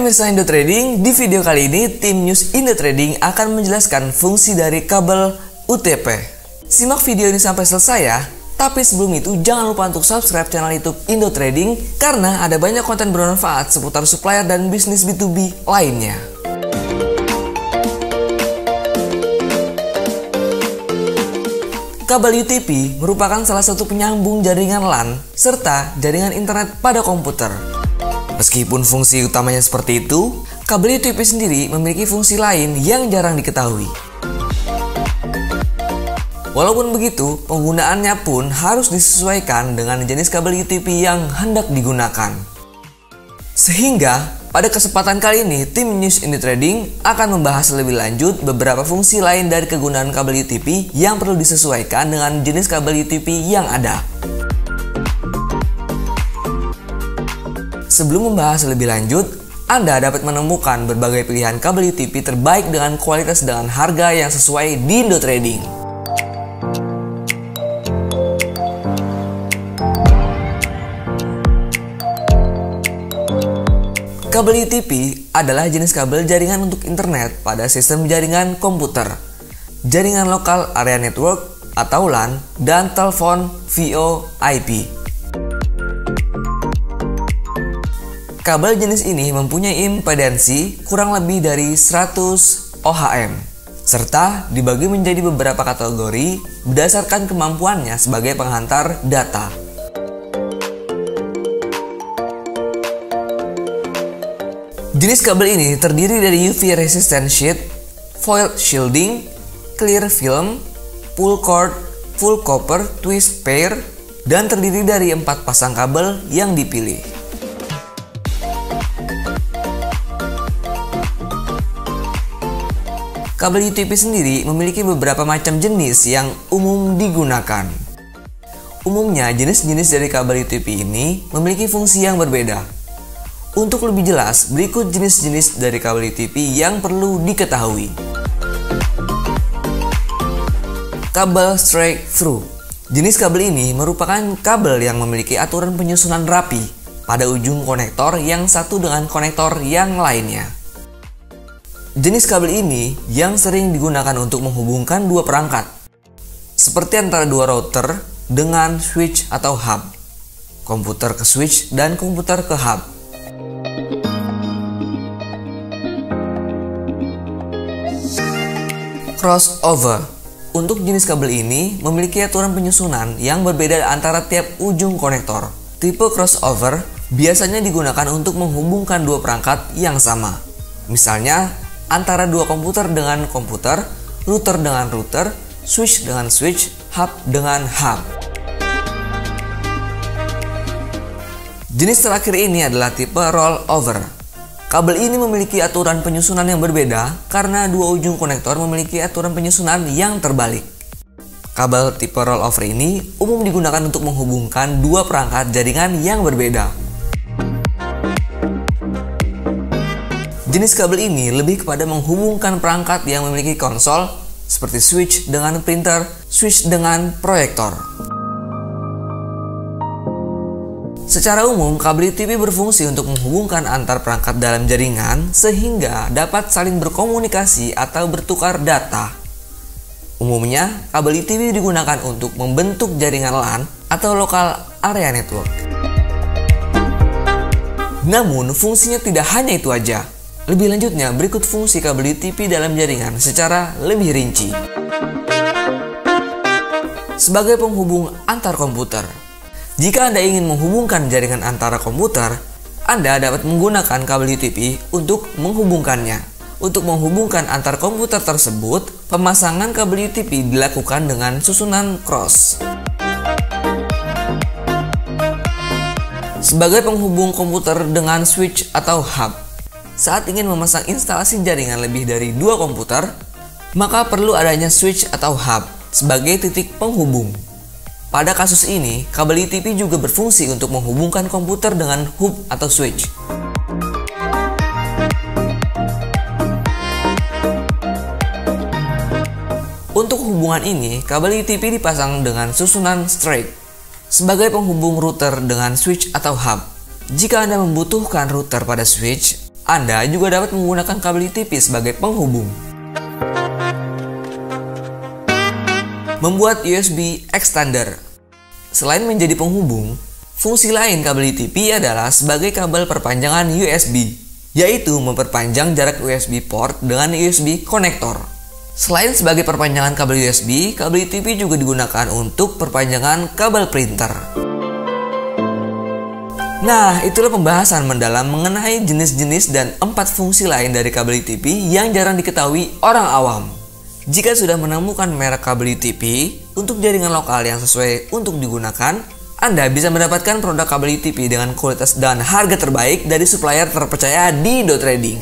pemirsa Indo Trading, di video kali ini tim News Indo Trading akan menjelaskan fungsi dari kabel UTP. Simak video ini sampai selesai ya. Tapi sebelum itu jangan lupa untuk subscribe channel YouTube Indo Trading karena ada banyak konten bermanfaat seputar supplier dan bisnis B2B lainnya. Kabel UTP merupakan salah satu penyambung jaringan LAN serta jaringan internet pada komputer. Meskipun fungsi utamanya seperti itu, kabel UTP sendiri memiliki fungsi lain yang jarang diketahui. Walaupun begitu, penggunaannya pun harus disesuaikan dengan jenis kabel UTP yang hendak digunakan. Sehingga, pada kesempatan kali ini, tim News Indo Trading akan membahas lebih lanjut beberapa fungsi lain dari kegunaan kabel UTP yang perlu disesuaikan dengan jenis kabel UTP yang ada. Sebelum membahas lebih lanjut, Anda dapat menemukan berbagai pilihan kabel UTP terbaik dengan kualitas dan harga yang sesuai di Indo Trading. Kabel UTP adalah jenis kabel jaringan untuk internet pada sistem jaringan komputer, jaringan lokal area network atau LAN, dan telepon VoIP. Kabel jenis ini mempunyai impedansi kurang lebih dari 100 ohm, serta dibagi menjadi beberapa kategori berdasarkan kemampuannya sebagai penghantar data. Jenis kabel ini terdiri dari UV resistant sheet, foil shielding, clear film, full cord, full copper twist pair, dan terdiri dari 4 pasang kabel yang dipilih. Kabel UTP sendiri memiliki beberapa macam jenis yang umum digunakan. Umumnya, jenis-jenis dari kabel UTP ini memiliki fungsi yang berbeda. Untuk lebih jelas, berikut jenis-jenis dari kabel UTP yang perlu diketahui. Kabel straight through. Jenis kabel ini merupakan kabel yang memiliki aturan penyusunan rapi pada ujung konektor yang satu dengan konektor yang lainnya. Jenis kabel ini yang sering digunakan untuk menghubungkan dua perangkat, seperti antara dua router dengan switch atau hub, komputer ke switch dan komputer ke hub. Crossover. Untuk jenis kabel ini memiliki aturan penyusunan yang berbeda antara tiap ujung konektor. Tipe crossover biasanya digunakan untuk menghubungkan dua perangkat yang sama. Misalnya, antara dua komputer dengan komputer, router dengan router, switch dengan switch, hub dengan hub. Jenis terakhir ini adalah tipe rollover. Kabel ini memiliki aturan penyusunan yang berbeda karena dua ujung konektor memiliki aturan penyusunan yang terbalik. Kabel tipe rollover ini umum digunakan untuk menghubungkan dua perangkat jaringan yang berbeda. Jenis kabel ini lebih kepada menghubungkan perangkat yang memiliki konsol seperti switch dengan printer, switch dengan proyektor. Secara umum, kabel UTP berfungsi untuk menghubungkan antar perangkat dalam jaringan sehingga dapat saling berkomunikasi atau bertukar data. Umumnya, kabel UTP digunakan untuk membentuk jaringan LAN atau local area network. Namun, fungsinya tidak hanya itu aja. Lebih lanjutnya, berikut fungsi kabel UTP dalam jaringan secara lebih rinci. Sebagai penghubung antar komputer. Jika Anda ingin menghubungkan jaringan antara komputer, Anda dapat menggunakan kabel UTP untuk menghubungkannya. Untuk menghubungkan antar komputer tersebut, pemasangan kabel UTP dilakukan dengan susunan cross. Sebagai penghubung komputer dengan switch atau hub, saat ingin memasang instalasi jaringan lebih dari dua komputer, maka perlu adanya switch atau hub sebagai titik penghubung. Pada kasus ini, kabel UTP juga berfungsi untuk menghubungkan komputer dengan hub atau switch. Untuk hubungan ini, kabel UTP dipasang dengan susunan straight sebagai penghubung router dengan switch atau hub. Jika Anda membutuhkan router pada switch, Anda juga dapat menggunakan kabel UTP sebagai penghubung. Membuat USB extender. Selain menjadi penghubung, fungsi lain kabel UTP adalah sebagai kabel perpanjangan USB, yaitu memperpanjang jarak USB port dengan USB konektor. Selain sebagai perpanjangan kabel USB, kabel UTP juga digunakan untuk perpanjangan kabel printer. Nah, itulah pembahasan mendalam mengenai jenis-jenis dan 4 fungsi lain dari kabel UTP yang jarang diketahui orang awam. Jika sudah menemukan merek kabel UTP untuk jaringan lokal yang sesuai untuk digunakan, Anda bisa mendapatkan produk kabel UTP dengan kualitas dan harga terbaik dari supplier terpercaya di Indotrading.